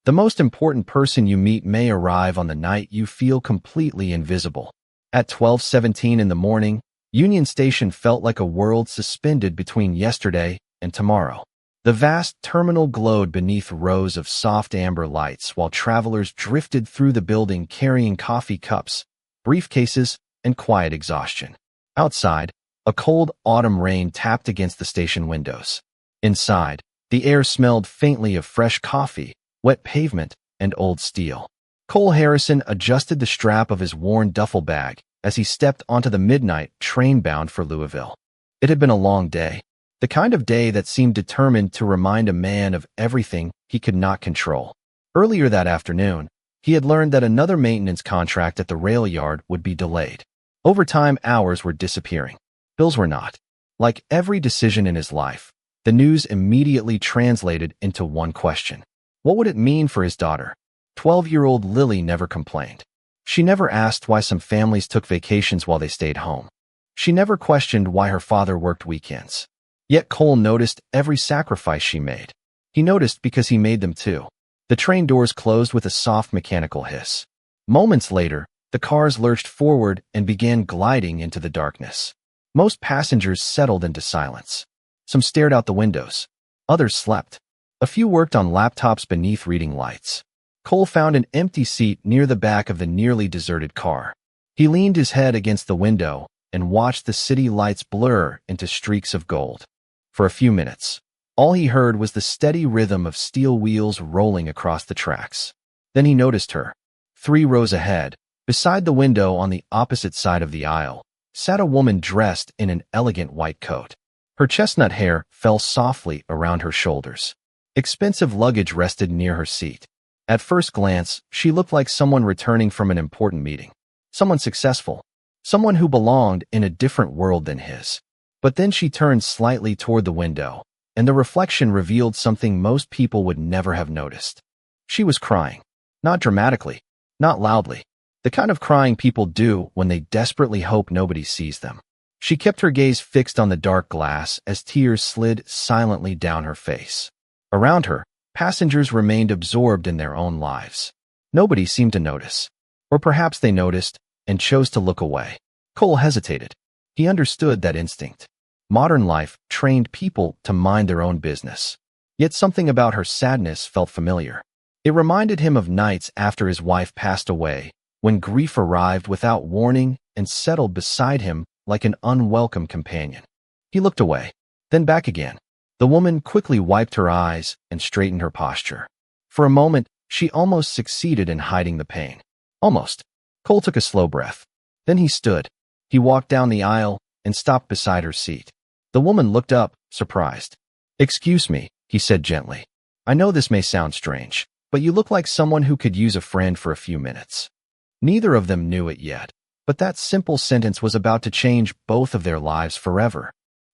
The most important person you meet may arrive on the night you feel completely invisible. At 12:17 in the morning, Union Station felt like a world suspended between yesterday and tomorrow. The vast terminal glowed beneath rows of soft amber lights while travelers drifted through the building carrying coffee cups, briefcases, and quiet exhaustion. Outside, a cold autumn rain tapped against the station windows. Inside, the air smelled faintly of fresh coffee, wet pavement, and old steel. Cole Harrison adjusted the strap of his worn duffel bag as he stepped onto the midnight train bound for Louisville. It had been a long day, the kind of day that seemed determined to remind a man of everything he could not control. Earlier that afternoon, he had learned that another maintenance contract at the rail yard would be delayed. Overtime hours were disappearing. Bills were not. Like every decision in his life, the news immediately translated into one question. What would it mean for his daughter? 12-year-old Lily never complained. She never asked why some families took vacations while they stayed home. She never questioned why her father worked weekends. Yet Cole noticed every sacrifice she made. He noticed because he made them too. The train doors closed with a soft mechanical hiss. Moments later, the cars lurched forward and began gliding into the darkness. Most passengers settled into silence. Some stared out the windows. Others slept. A few worked on laptops beneath reading lights. Cole found an empty seat near the back of the nearly deserted car. He leaned his head against the window and watched the city lights blur into streaks of gold. For a few minutes, all he heard was the steady rhythm of steel wheels rolling across the tracks. Then he noticed her. 3 rows ahead, beside the window on the opposite side of the aisle, sat a woman dressed in an elegant white coat. Her chestnut hair fell softly around her shoulders. Expensive luggage rested near her seat. At first glance, she looked like someone returning from an important meeting. Someone successful. Someone who belonged in a different world than his. But then she turned slightly toward the window, and the reflection revealed something most people would never have noticed. She was crying. Not dramatically. Not loudly. The kind of crying people do when they desperately hope nobody sees them. She kept her gaze fixed on the dark glass as tears slid silently down her face. Around her, passengers remained absorbed in their own lives. Nobody seemed to notice. Or perhaps they noticed and chose to look away. Cole hesitated. He understood that instinct. Modern life trained people to mind their own business. Yet something about her sadness felt familiar. It reminded him of nights after his wife passed away, when grief arrived without warning and settled beside him like an unwelcome companion. He looked away, then back again. The woman quickly wiped her eyes and straightened her posture. For a moment, she almost succeeded in hiding the pain. Almost. Cole took a slow breath. Then he stood. He walked down the aisle and stopped beside her seat. The woman looked up, surprised. "Excuse me," he said gently. "I know this may sound strange, but you look like someone who could use a friend for a few minutes." Neither of them knew it yet, but that simple sentence was about to change both of their lives forever.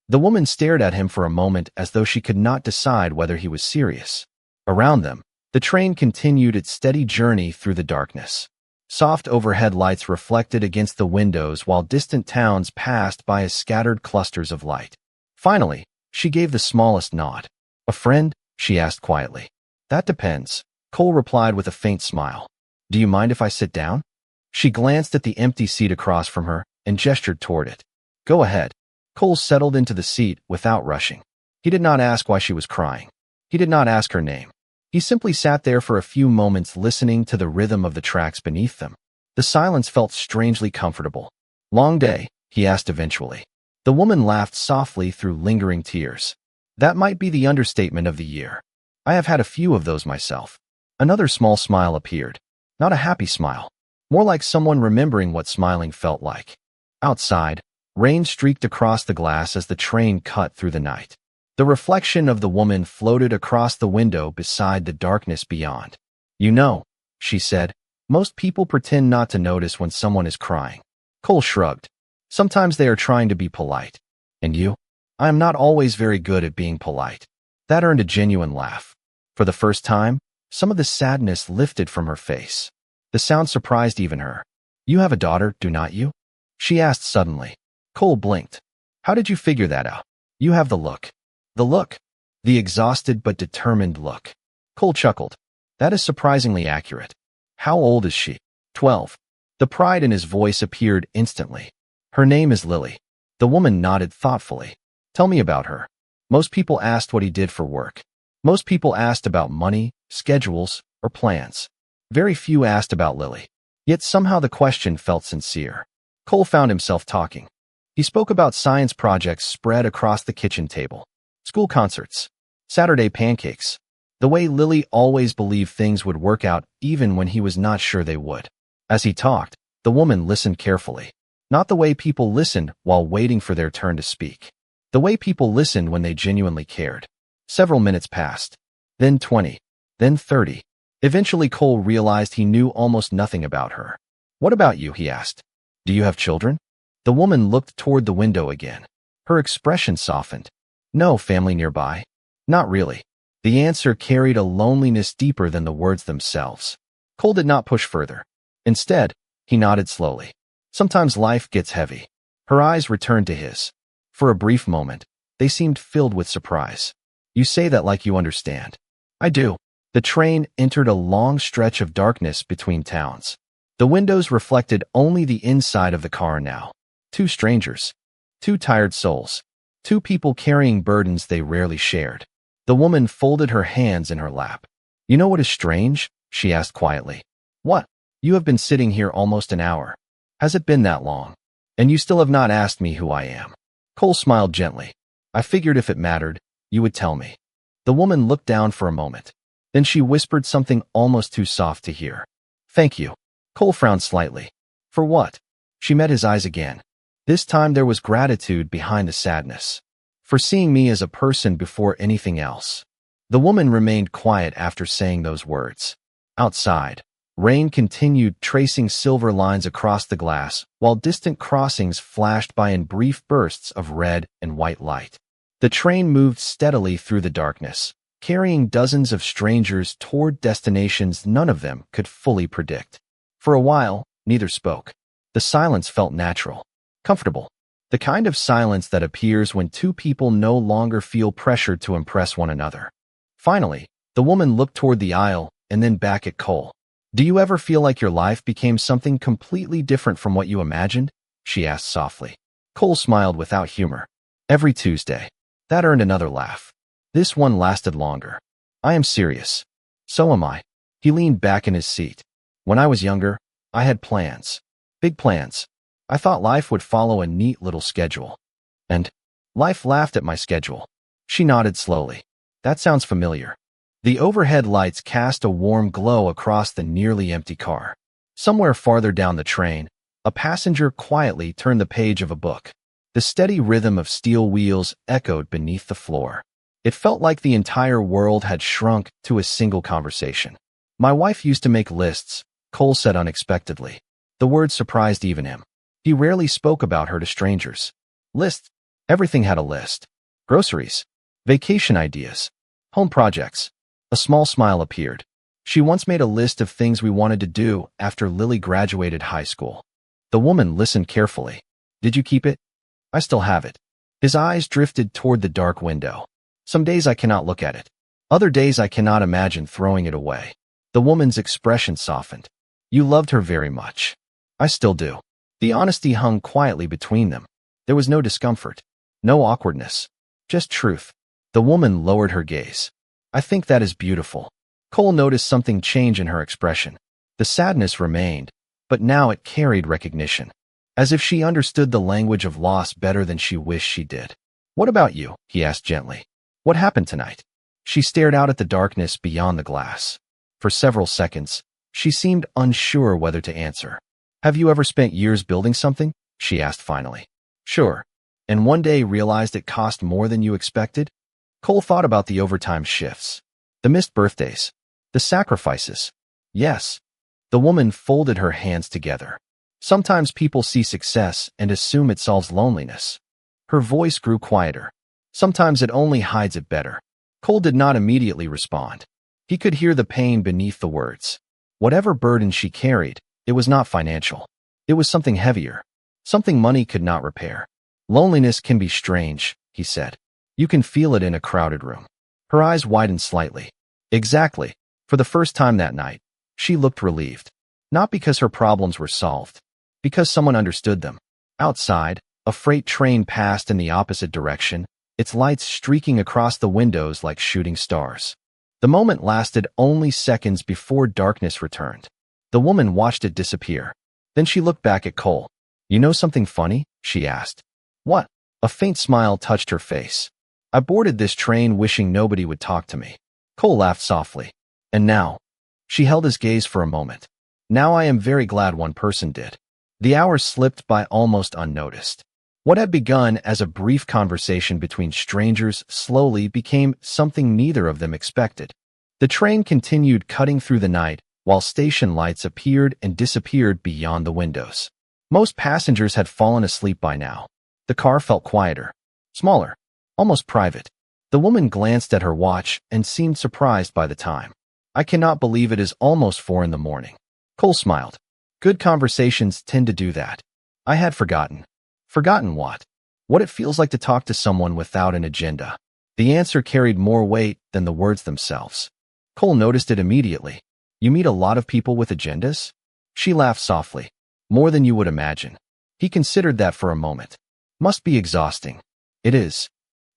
The woman stared at him for a moment as though she could not decide whether he was serious. Around them, the train continued its steady journey through the darkness. Soft overhead lights reflected against the windows while distant towns passed by as scattered clusters of light. Finally, she gave the smallest nod. "A friend?" she asked quietly. "That depends," Cole replied with a faint smile. "Do you mind if I sit down?" She glanced at the empty seat across from her and gestured toward it. "Go ahead." Cole settled into the seat without rushing. He did not ask why she was crying. He did not ask her name. He simply sat there for a few moments listening to the rhythm of the tracks beneath them. The silence felt strangely comfortable. "Long day?" he asked eventually. The woman laughed softly through lingering tears. "That might be the understatement of the year. I have had a few of those myself." Another small smile appeared. Not a happy smile. More like someone remembering what smiling felt like. Outside, rain streaked across the glass as the train cut through the night. The reflection of the woman floated across the window beside the darkness beyond. "You know," she said, "most people pretend not to notice when someone is crying." Cole shrugged. "Sometimes they are trying to be polite. And you?" "I am not always very good at being polite." That earned a genuine laugh. For the first time, some of the sadness lifted from her face. The sound surprised even her. "You have a daughter, do not you?" she asked suddenly. Cole blinked. "How did you figure that out? You have the look." "The look?" "The exhausted but determined look." Cole chuckled. That is surprisingly accurate. How old is she? 12. The pride in his voice appeared instantly. Her name is Lily. The woman nodded thoughtfully. Tell me about her. Most people asked what he did for work. Most people asked about money, schedules, or plans. Very few asked about Lily. Yet somehow the question felt sincere. Cole found himself talking. He spoke about science projects spread across the kitchen table, school concerts, Saturday pancakes, the way Lily always believed things would work out even when he was not sure they would. As he talked, the woman listened carefully. Not the way people listened while waiting for their turn to speak. The way people listened when they genuinely cared. Several minutes passed. Then 20. Then 30. Eventually Cole realized he knew almost nothing about her. What about you? He asked. Do you have children? The woman looked toward the window again. Her expression softened. No family nearby. Not really. The answer carried a loneliness deeper than the words themselves. Cole did not push further. Instead, he nodded slowly. Sometimes life gets heavy. Her eyes returned to his. For a brief moment, they seemed filled with surprise. You say that like you understand. I do. The train entered a long stretch of darkness between towns. The windows reflected only the inside of the car now. Two strangers. Two tired souls. Two people carrying burdens they rarely shared. The woman folded her hands in her lap. You know what is strange? She asked quietly. What? You have been sitting here almost an hour. Has it been that long? And you still have not asked me who I am. Cole smiled gently. I figured if it mattered, you would tell me. The woman looked down for a moment. Then she whispered something almost too soft to hear. Thank you. Cole frowned slightly. For what? She met his eyes again. This time there was gratitude behind the sadness. For seeing me as a person before anything else. The woman remained quiet after saying those words. Outside, rain continued tracing silver lines across the glass, while distant crossings flashed by in brief bursts of red and white light. The train moved steadily through the darkness, carrying dozens of strangers toward destinations none of them could fully predict. For a while, neither spoke. The silence felt natural, comfortable. The kind of silence that appears when two people no longer feel pressured to impress one another. Finally, the woman looked toward the aisle and then back at Cole. Do you ever feel like your life became something completely different from what you imagined? She asked softly. Cole smiled without humor. Every Tuesday. That earned another laugh. This one lasted longer. I am serious. So am I. He leaned back in his seat. When I was younger, I had plans. Big plans. I thought life would follow a neat little schedule. And life laughed at my schedule. She nodded slowly. That sounds familiar. The overhead lights cast a warm glow across the nearly empty car. Somewhere farther down the train, a passenger quietly turned the page of a book. The steady rhythm of steel wheels echoed beneath the floor. It felt like the entire world had shrunk to a single conversation. My wife used to make lists, Cole said unexpectedly. The word surprised even him. He rarely spoke about her to strangers. Lists. Everything had a list. Groceries. Vacation ideas. Home projects. A small smile appeared. She once made a list of things we wanted to do after Lily graduated high school. The woman listened carefully. Did you keep it? I still have it. His eyes drifted toward the dark window. Some days I cannot look at it. Other days I cannot imagine throwing it away. The woman's expression softened. You loved her very much. I still do. The honesty hung quietly between them. There was no discomfort. No awkwardness. Just truth. The woman lowered her gaze. I think that is beautiful. Cole noticed something change in her expression. The sadness remained, but now it carried recognition. As if she understood the language of loss better than she wished she did. What about you? He asked gently. What happened tonight? She stared out at the darkness beyond the glass. For several seconds, she seemed unsure whether to answer. Have you ever spent years building something? She asked finally. Sure. And one day realized it cost more than you expected? Cole thought about the overtime shifts, the missed birthdays, the sacrifices. Yes. The woman folded her hands together. Sometimes people see success and assume it solves loneliness. Her voice grew quieter. Sometimes it only hides it better. Cole did not immediately respond. He could hear the pain beneath the words. Whatever burden she carried, it was not financial. It was something heavier, something money could not repair. Loneliness can be strange, he said. You can feel it in a crowded room. Her eyes widened slightly. Exactly. For the first time that night, she looked relieved. Not because her problems were solved, because someone understood them. Outside, a freight train passed in the opposite direction, its lights streaking across the windows like shooting stars. The moment lasted only seconds before darkness returned. The woman watched it disappear. Then she looked back at Cole. "You know something funny?" she asked. "What?" A faint smile touched her face. "I boarded this train wishing nobody would talk to me." Cole laughed softly. "And now?" She held his gaze for a moment. "Now I am very glad one person did." The hours slipped by almost unnoticed. What had begun as a brief conversation between strangers slowly became something neither of them expected. The train continued cutting through the night, while station lights appeared and disappeared beyond the windows. Most passengers had fallen asleep by now. The car felt quieter, smaller, almost private. The woman glanced at her watch and seemed surprised by the time. "I cannot believe it is almost 4 in the morning." Cole smiled. "Good conversations tend to do that." "I had forgotten." "Forgotten what?" "What it feels like to talk to someone without an agenda." The answer carried more weight than the words themselves. Cole noticed it immediately. "You meet a lot of people with agendas?" She laughed softly. "More than you would imagine." He considered that for a moment. "Must be exhausting." "It is."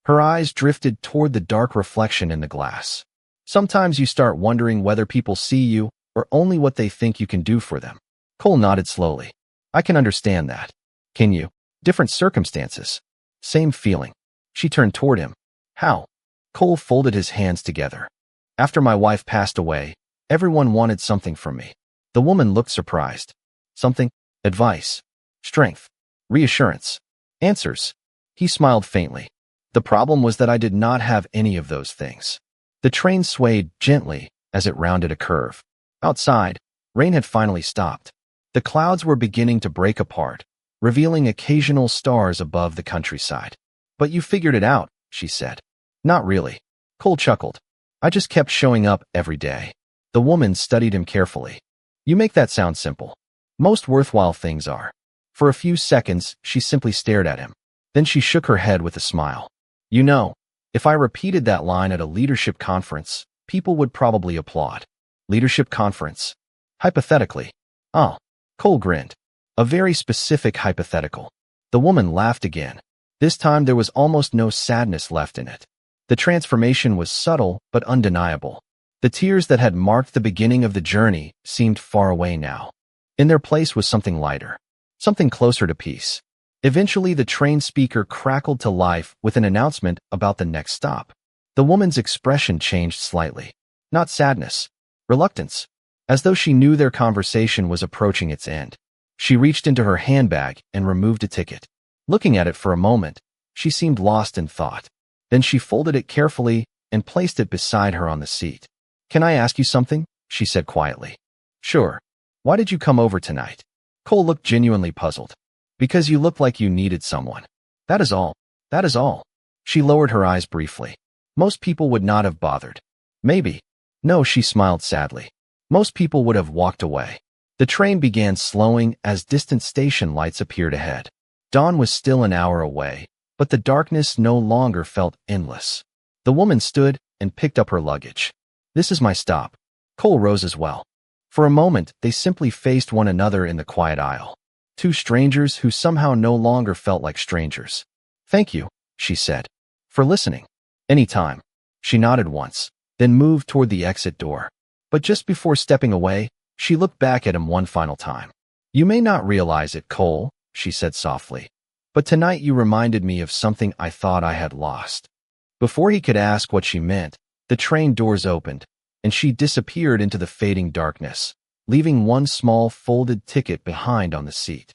Her eyes drifted toward the dark reflection in the glass. "Sometimes you start wondering whether people see you or only what they think you can do for them." Cole nodded slowly. "I can understand that." "Can you?" "Different circumstances." "Same feeling." She turned toward him. "How?" Cole folded his hands together. "After my wife passed away, everyone wanted something from me." The woman looked surprised. "Something?" "Advice. Strength. Reassurance. Answers." He smiled faintly. "The problem was that I did not have any of those things." The train swayed gently as it rounded a curve. Outside, rain had finally stopped. The clouds were beginning to break apart, revealing occasional stars above the countryside. "But you figured it out," she said. "Not really." Cole chuckled. "I just kept showing up every day." The woman studied him carefully. "You make that sound simple." "Most worthwhile things are." For a few seconds, she simply stared at him. Then she shook her head with a smile. "You know, if I repeated that line at a leadership conference, people would probably applaud." "Leadership conference?" "Hypothetically." "Oh." Cole grinned. "A very specific hypothetical." The woman laughed again. This time there was almost no sadness left in it. The transformation was subtle but undeniable. The tears that had marked the beginning of the journey seemed far away now. In their place was something lighter, something closer to peace. Eventually the train speaker crackled to life with an announcement about the next stop. The woman's expression changed slightly. Not sadness, reluctance, as though she knew their conversation was approaching its end. She reached into her handbag and removed a ticket. Looking at it for a moment, she seemed lost in thought. Then she folded it carefully and placed it beside her on the seat. "Can I ask you something?" she said quietly. "Sure." "Why did you come over tonight?" Cole looked genuinely puzzled. "Because you looked like you needed someone." "That is all." "That is all." She lowered her eyes briefly. "Most people would not have bothered." "Maybe." "No," she smiled sadly. "Most people would have walked away." The train began slowing as distant station lights appeared ahead. Dawn was still an hour away, but the darkness no longer felt endless. The woman stood and picked up her luggage. "This is my stop." Cole rose as well. For a moment, they simply faced one another in the quiet aisle. Two strangers who somehow no longer felt like strangers. "Thank you," she said, "for listening." "Any time." She nodded once, then moved toward the exit door. But just before stepping away, she looked back at him one final time. "You may not realize it, Cole," she said softly, "but tonight you reminded me of something I thought I had lost." Before he could ask what she meant, the train doors opened, and she disappeared into the fading darkness, leaving one small folded ticket behind on the seat.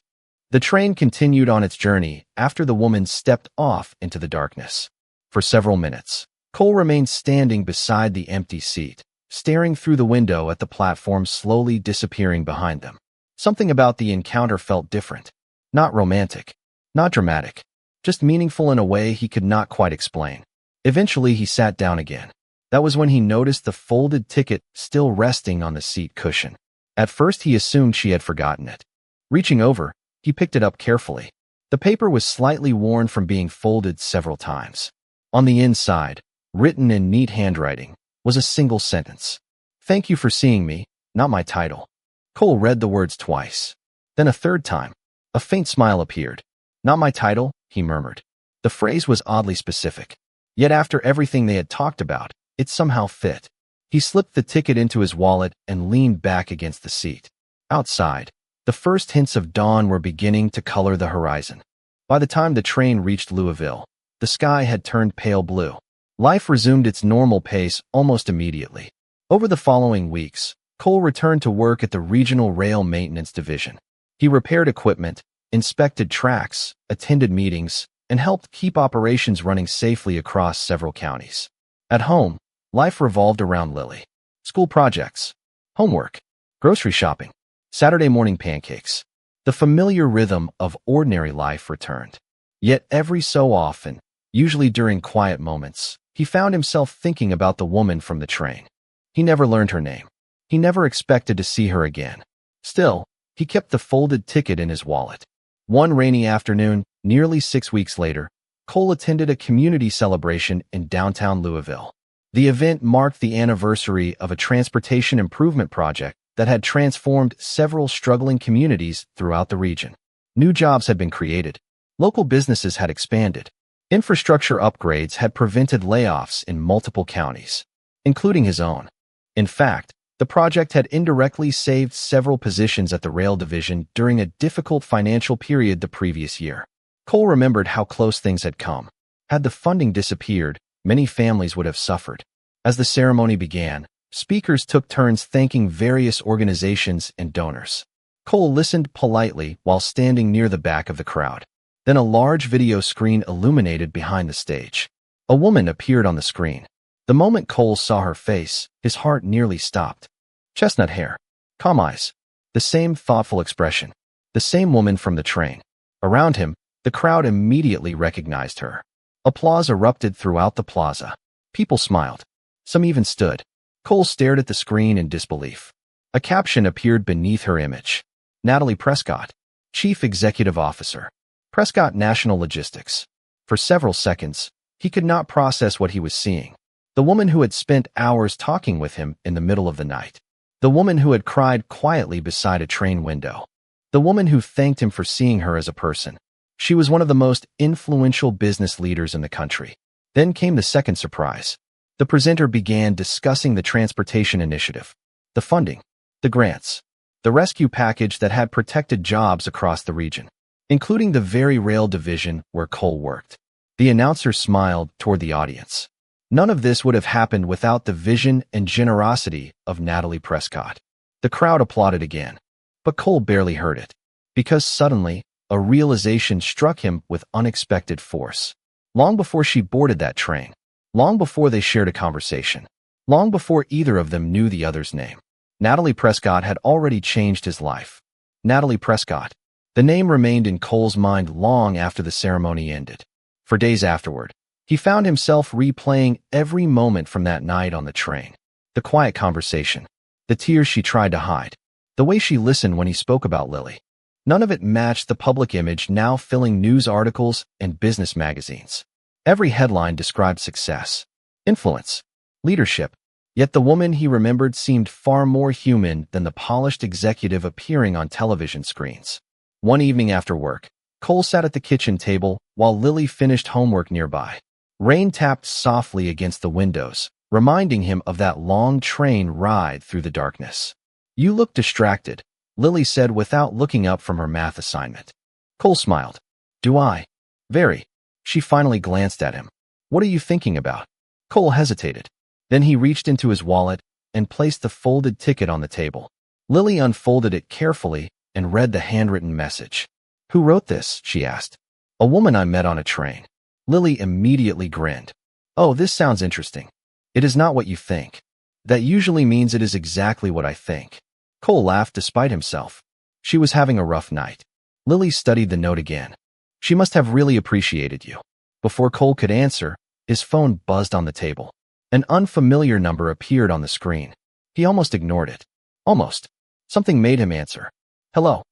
The train continued on its journey after the woman stepped off into the darkness. For several minutes, Cole remained standing beside the empty seat, staring through the window at the platform slowly disappearing behind them. Something about the encounter felt different. Not romantic, not dramatic, just meaningful in a way he could not quite explain. Eventually he sat down again. That was when he noticed the folded ticket still resting on the seat cushion. At first he assumed she had forgotten it. Reaching over, he picked it up carefully. The paper was slightly worn from being folded several times. On the inside, written in neat handwriting, was a single sentence. Thank you for seeing me, not my title. Cole read the words twice. Then a third time. A faint smile appeared. Not my title, he murmured. The phrase was oddly specific. Yet after everything they had talked about, it somehow fit. He slipped the ticket into his wallet and leaned back against the seat. Outside, the first hints of dawn were beginning to color the horizon. By the time the train reached Louisville, the sky had turned pale blue. Life resumed its normal pace almost immediately. Over the following weeks, Cole returned to work at the Regional Rail Maintenance Division. He repaired equipment, inspected tracks, attended meetings, and helped keep operations running safely across several counties. At home, life revolved around Lily. School projects, homework, grocery shopping, Saturday morning pancakes. The familiar rhythm of ordinary life returned. Yet every so often, usually during quiet moments, he found himself thinking about the woman from the train. He never learned her name. He never expected to see her again. Still, he kept the folded ticket in his wallet. One rainy afternoon, nearly 6 weeks later, Cole attended a community celebration in downtown Louisville. The event marked the anniversary of a transportation improvement project that had transformed several struggling communities throughout the region. New jobs had been created. Local businesses had expanded. Infrastructure upgrades had prevented layoffs in multiple counties, including his own. In fact, the project had indirectly saved several positions at the rail division during a difficult financial period the previous year. Cole remembered how close things had come. Had the funding disappeared, many families would have suffered. As the ceremony began, speakers took turns thanking various organizations and donors. Cole listened politely while standing near the back of the crowd. Then a large video screen illuminated behind the stage. A woman appeared on the screen. The moment Cole saw her face, his heart nearly stopped. Chestnut hair, calm eyes, the same thoughtful expression, the same woman from the train. Around him, the crowd immediately recognized her. Applause erupted throughout the plaza. People smiled. Some even stood. Cole stared at the screen in disbelief. A caption appeared beneath her image. Natalie Prescott, Chief Executive Officer, Prescott National Logistics. For several seconds, he could not process what he was seeing. The woman who had spent hours talking with him in the middle of the night. The woman who had cried quietly beside a train window. The woman who thanked him for seeing her as a person. She was one of the most influential business leaders in the country. Then came the second surprise. The presenter began discussing the transportation initiative, the funding, the grants, the rescue package that had protected jobs across the region, including the very rail division where Cole worked. The announcer smiled toward the audience. None of this would have happened without the vision and generosity of Natalie Prescott. The crowd applauded again, but Cole barely heard it, because suddenly, a realization struck him with unexpected force. Long before she boarded that train, long before they shared a conversation, long before either of them knew the other's name, Natalie Prescott had already changed his life. Natalie Prescott. The name remained in Cole's mind long after the ceremony ended. For days afterward, he found himself replaying every moment from that night on the train. The quiet conversation, the tears she tried to hide, the way she listened when he spoke about Lily. None of it matched the public image now filling news articles and business magazines. Every headline described success, influence, leadership, yet the woman he remembered seemed far more human than the polished executive appearing on television screens. One evening after work, Cole sat at the kitchen table while Lily finished homework nearby. Rain tapped softly against the windows, reminding him of that long train ride through the darkness. "You look distracted," Lily said without looking up from her math assignment. Cole smiled. "Do I?" "Very." She finally glanced at him. "What are you thinking about?" Cole hesitated. Then he reached into his wallet and placed the folded ticket on the table. Lily unfolded it carefully and read the handwritten message. "Who wrote this?" she asked. "A woman I met on a train." Lily immediately grinned. "Oh, this sounds interesting. It is not what you think. That usually means it is exactly what I think." Cole laughed despite himself. She was having a rough night. Lily studied the note again. "She must have really appreciated you." Before Cole could answer, his phone buzzed on the table. An unfamiliar number appeared on the screen. He almost ignored it. Almost. Something made him answer. "Hello.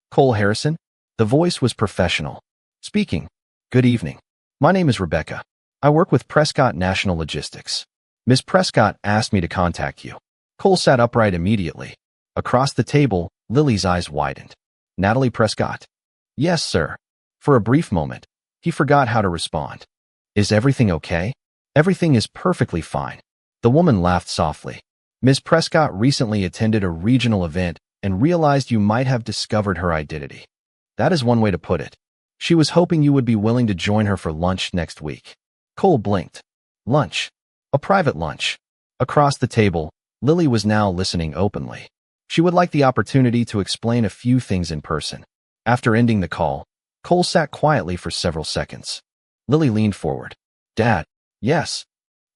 Cole Harrison?" The voice was professional. "Speaking. Good evening. My name is Rebecca. I work with Prescott National Logistics. Ms. Prescott asked me to contact you." Cole sat upright immediately. Across the table, Lily's eyes widened. Natalie Prescott. Yes, sir. For a brief moment, he forgot how to respond. Is everything okay? Everything is perfectly fine. The woman laughed softly. Ms. Prescott recently attended a regional event and realized you might have discovered her identity. That is one way to put it. She was hoping you would be willing to join her for lunch next week. Cole blinked. Lunch. A private lunch. Across the table, Lily was now listening openly. She would like the opportunity to explain a few things in person. After ending the call, Cole sat quietly for several seconds. Lily leaned forward. Dad, yes.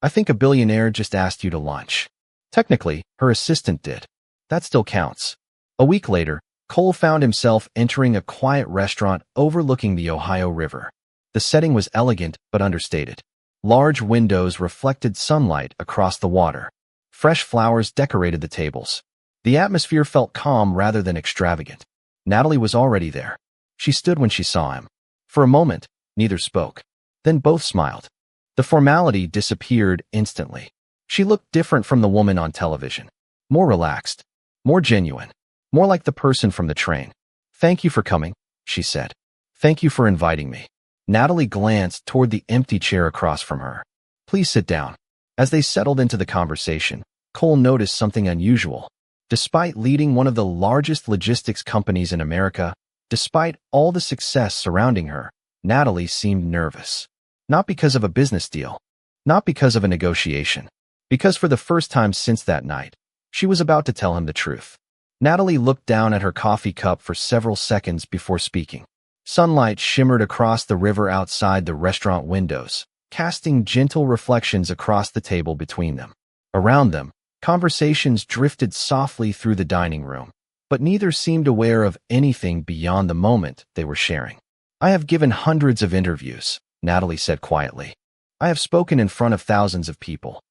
I think a billionaire just asked you to lunch. Technically, her assistant did. That still counts. A week later, Cole found himself entering a quiet restaurant overlooking the Ohio River. The setting was elegant but understated. Large windows reflected sunlight across the water. Fresh flowers decorated the tables. The atmosphere felt calm rather than extravagant. Natalie was already there. She stood when she saw him. For a moment, neither spoke. Then both smiled. The formality disappeared instantly. She looked different from the woman on television. More relaxed. More genuine. More like the person from the train. Thank you for coming, she said. Thank you for inviting me. Natalie glanced toward the empty chair across from her. Please sit down. As they settled into the conversation, Cole noticed something unusual. Despite leading one of the largest logistics companies in America, despite all the success surrounding her, Natalie seemed nervous. Not because of a business deal. Not because of a negotiation. Because for the first time since that night, she was about to tell him the truth. Natalie looked down at her coffee cup for several seconds before speaking. Sunlight shimmered across the river outside the restaurant windows, casting gentle reflections across the table between them. Around them, conversations drifted softly through the dining room, but neither seemed aware of anything beyond the moment they were sharing. I have given hundreds of interviews, Natalie said quietly. I have spoken in front of thousands of people.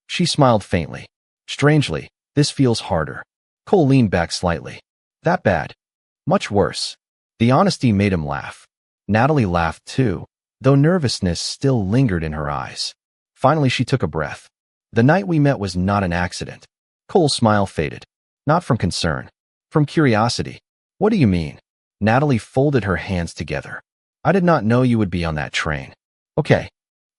She smiled faintly. Strangely, this feels harder. Cole leaned back slightly. That bad? Much worse. The honesty made him laugh. Natalie laughed too, though nervousness still lingered in her eyes. Finally, she took a breath. The night we met was not an accident. Cole's smile faded. Not from concern. From curiosity. What do you mean? Natalie folded her hands together. I did not know you would be on that train. Okay.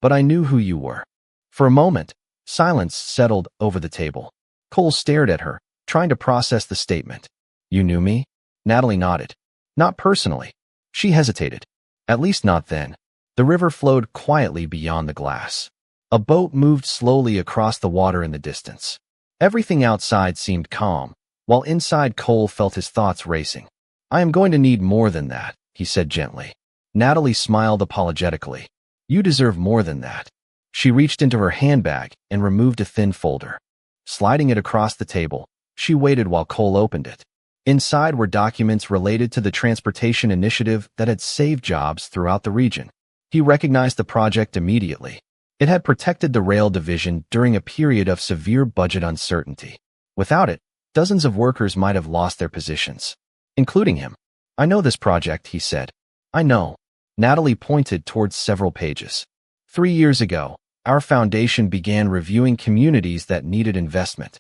But I knew who you were. For a moment, silence settled over the table. Cole stared at her, trying to process the statement. You knew me? Natalie nodded. Not personally. She hesitated. At least not then. The river flowed quietly beyond the glass. A boat moved slowly across the water in the distance. Everything outside seemed calm, while inside Cole felt his thoughts racing. I am going to need more than that, he said gently. Natalie smiled apologetically. You deserve more than that. She reached into her handbag and removed a thin folder. Sliding it across the table, she waited while Cole opened it. Inside were documents related to the transportation initiative that had saved jobs throughout the region. He recognized the project immediately. It had protected the rail division during a period of severe budget uncertainty. Without it, dozens of workers might have lost their positions, including him. I know this project, he said. I know. Natalie pointed towards several pages. 3 years ago, our foundation began reviewing communities that needed investment.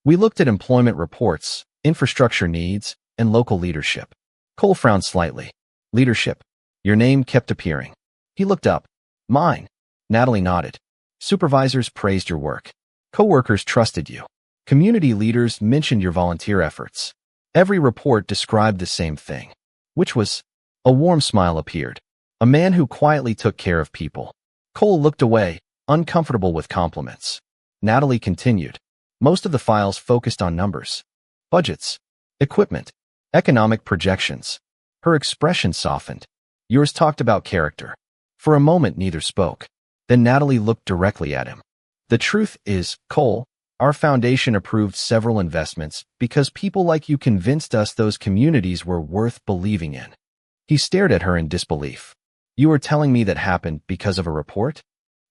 We looked at employment reports, infrastructure needs, and local leadership. Cole frowned slightly. Leadership. Your name kept appearing. He looked up. Mine. Natalie nodded. Supervisors praised your work. Coworkers trusted you. Community leaders mentioned your volunteer efforts. Every report described the same thing. Which was? A warm smile appeared. A man who quietly took care of people. Cole looked away, uncomfortable with compliments. Natalie continued. Most of the files focused on numbers. Budgets, equipment, economic projections. Her expression softened. Yours talked about character. For a moment, neither spoke. Then Natalie looked directly at him. The truth is, Cole, our foundation approved several investments because people like you convinced us those communities were worth believing in. He stared at her in disbelief. You are telling me that happened because of a report?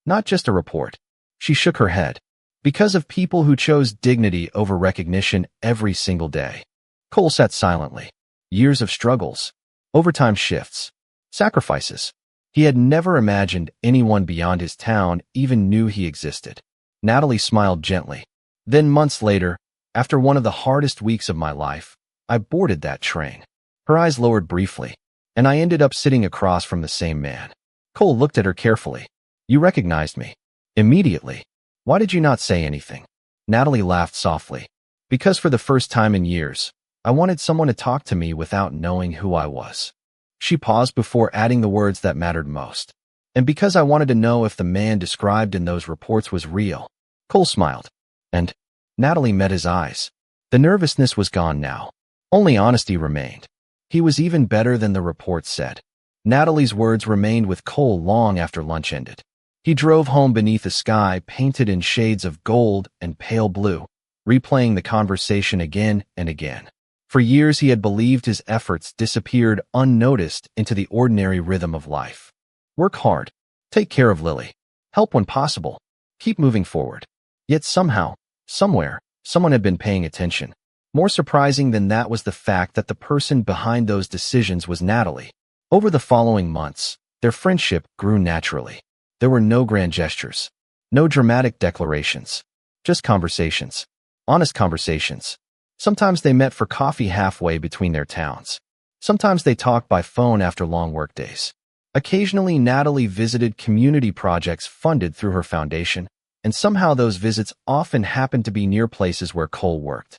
Not just a report. She shook her head. Because of people who chose dignity over recognition every single day. Cole sat silently. Years of struggles, overtime shifts, sacrifices. He had never imagined anyone beyond his town even knew he existed. Natalie smiled gently. Then months later, After one of the hardest weeks of my life, I boarded that train. Her eyes lowered briefly, and I ended up sitting across from the same man. Cole looked at her carefully. You recognized me. Immediately. Why did you not say anything? Natalie laughed softly. Because for the first time in years, I wanted someone to talk to me without knowing who I was. She paused before adding the words that mattered most. And because I wanted to know if the man described in those reports was real. Cole smiled. And Natalie met his eyes. The nervousness was gone now. Only honesty remained. He was even better than the reports said. Natalie's words remained with Cole long after lunch ended. He drove home beneath a sky painted in shades of gold and pale blue, replaying the conversation again and again. For years he had believed his efforts disappeared unnoticed into the ordinary rhythm of life. Work hard. Take care of Lily. Help when possible. Keep moving forward. Yet somehow, somewhere, someone had been paying attention. More surprising than that was the fact that the person behind those decisions was Natalie. Over the following months, their friendship grew naturally. There were no grand gestures, no dramatic declarations, just conversations, honest conversations. Sometimes they met for coffee halfway between their towns. Sometimes they talked by phone after long workdays. Occasionally, Natalie visited community projects funded through her foundation, and somehow those visits often happened to be near places where Cole worked.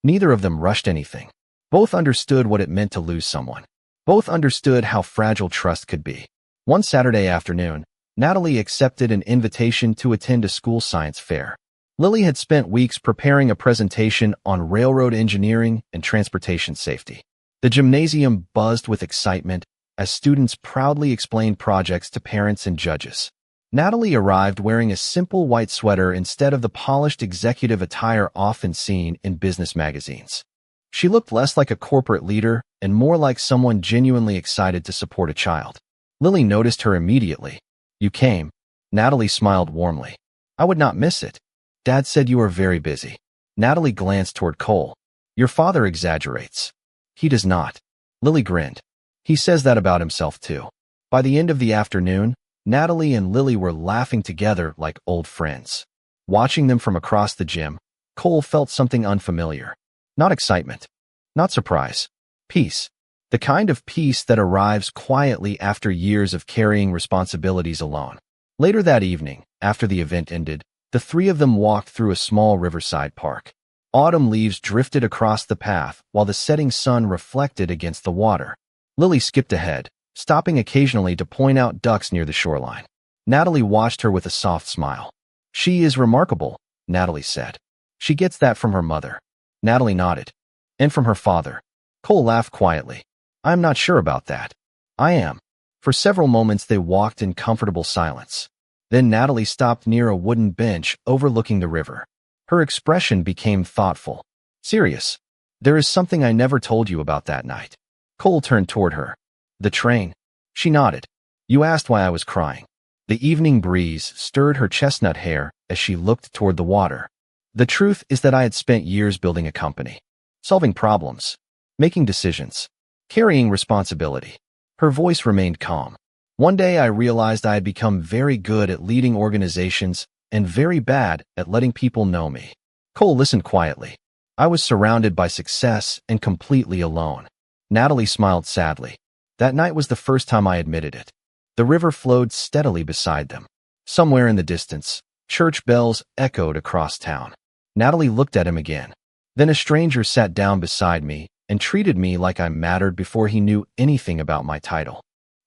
Neither of them rushed anything. Both understood what it meant to lose someone. Both understood how fragile trust could be. One Saturday afternoon, Natalie accepted an invitation to attend a school science fair. Lily had spent weeks preparing a presentation on railroad engineering and transportation safety. The gymnasium buzzed with excitement as students proudly explained projects to parents and judges. Natalie arrived wearing a simple white sweater instead of the polished executive attire often seen in business magazines. She looked less like a corporate leader and more like someone genuinely excited to support a child. Lily noticed her immediately. You came. Natalie smiled warmly. I would not miss it. Dad said you were very busy. Natalie glanced toward Cole. Your father exaggerates. He does not. Lily grinned. He says that about himself too. By the end of the afternoon, Natalie and Lily were laughing together like old friends. Watching them from across the gym, Cole felt something unfamiliar. Not excitement. Not surprise. Peace. The kind of peace that arrives quietly after years of carrying responsibilities alone. Later that evening, after the event ended, the three of them walked through a small riverside park. Autumn leaves drifted across the path while the setting sun reflected against the water. Lily skipped ahead, stopping occasionally to point out ducks near the shoreline. Natalie watched her with a soft smile. She is remarkable, Natalie said. She gets that from her mother. Natalie nodded. And from her father. Cole laughed quietly. I'm not sure about that. I am. For several moments they walked in comfortable silence. Then Natalie stopped near a wooden bench overlooking the river. Her expression became thoughtful. Serious. There is something I never told you about that night. Cole turned toward her. The train. She nodded. You asked why I was crying. The evening breeze stirred her chestnut hair as she looked toward the water. The truth is that I had spent years building a company. Solving problems. Making decisions. Carrying responsibility. Her voice remained calm. One day I realized I had become very good at leading organizations and very bad at letting people know me. Cole listened quietly. I was surrounded by success and completely alone. Natalie smiled sadly. That night was the first time I admitted it. The river flowed steadily beside them. Somewhere in the distance, church bells echoed across town. Natalie looked at him again. Then a stranger sat down beside me and treated me like I mattered before he knew anything about my title.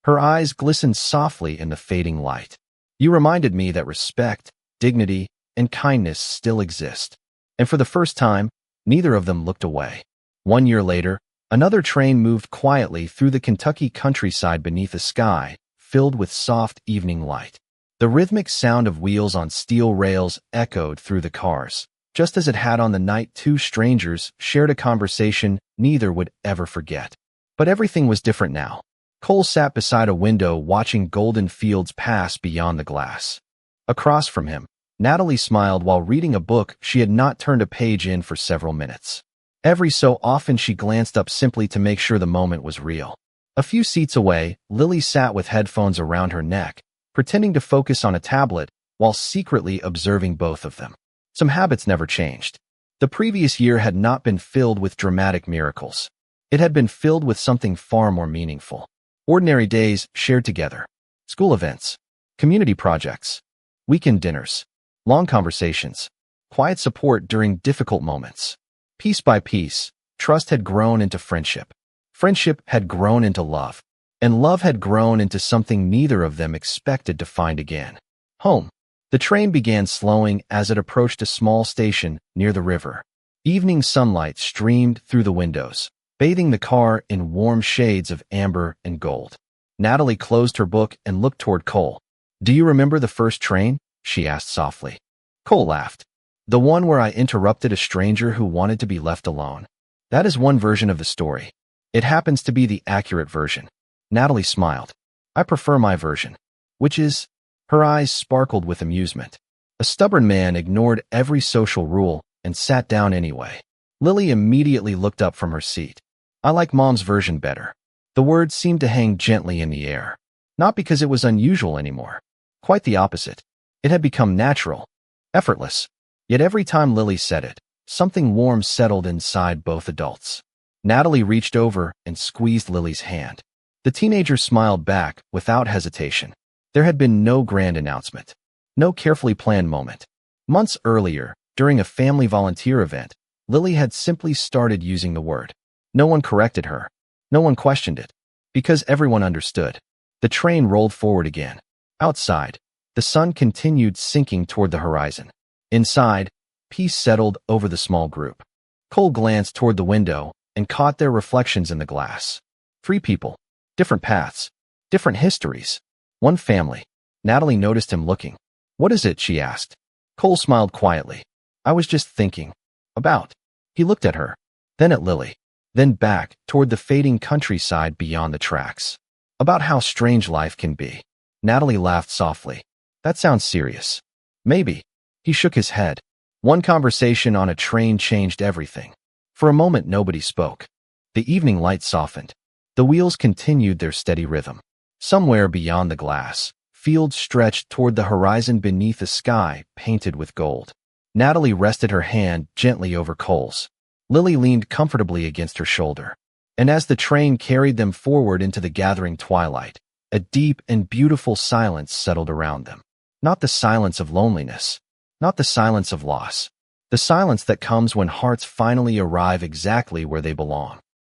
Her eyes glistened softly in the fading light. You reminded me that respect, dignity, and kindness still exist. And for the first time, neither of them looked away. 1 year later, another train moved quietly through the Kentucky countryside beneath a sky filled with soft evening light. The rhythmic sound of wheels on steel rails echoed through the cars, just as it had on the night two strangers shared a conversation neither would ever forget. But everything was different now. Cole sat beside a window watching golden fields pass beyond the glass. Across from him, Natalie smiled while reading a book she had not turned a page in for several minutes. Every so often she glanced up simply to make sure the moment was real. A few seats away, Lily sat with headphones around her neck, pretending to focus on a tablet while secretly observing both of them. Some habits never changed. The previous year had not been filled with dramatic miracles. It had been filled with something far more meaningful. Ordinary days shared together. School events. Community projects. Weekend dinners. Long conversations. Quiet support during difficult moments. Piece by piece, trust had grown into friendship. Friendship had grown into love. And love had grown into something neither of them expected to find again. Home. The train began slowing as it approached a small station near the river. Evening sunlight streamed through the windows, bathing the car in warm shades of amber and gold. Natalie closed her book and looked toward Cole. "Do you remember the first train?" she asked softly. Cole laughed. "The one where I interrupted a stranger who wanted to be left alone. That is one version of the story. It happens to be the accurate version." Natalie smiled. "I prefer my version." "Which is?" Her eyes sparkled with amusement. A stubborn man ignored every social rule and sat down anyway. Lily immediately looked up from her seat. "I like Mom's version better." The words seemed to hang gently in the air. Not because it was unusual anymore. Quite the opposite. It had become natural, effortless. Yet every time Lily said it, something warm settled inside both adults. Natalie reached over and squeezed Lily's hand. The teenager smiled back without hesitation. There had been no grand announcement. No carefully planned moment. Months earlier, during a family volunteer event, Lily had simply started using the word. No one corrected her. No one questioned it. Because everyone understood. The train rolled forward again. Outside, the sun continued sinking toward the horizon. Inside, peace settled over the small group. Cole glanced toward the window and caught their reflections in the glass. 3 people. Different paths. Different histories. One family. Natalie noticed him looking. "What is it?" she asked. Cole smiled quietly. "I was just thinking. About." He looked at her, then at Lily, then back toward the fading countryside beyond the tracks. "About how strange life can be." Natalie laughed softly. "That sounds serious." "Maybe." He shook his head. One conversation on a train changed everything. For a moment nobody spoke. The evening light softened. The wheels continued their steady rhythm. Somewhere beyond the glass, fields stretched toward the horizon beneath a sky painted with gold. Natalie rested her hand gently over Cole's. Lily leaned comfortably against her shoulder. And as the train carried them forward into the gathering twilight, a deep and beautiful silence settled around them. Not the silence of loneliness. Not the silence of loss. The silence that comes when hearts finally arrive exactly where they belong.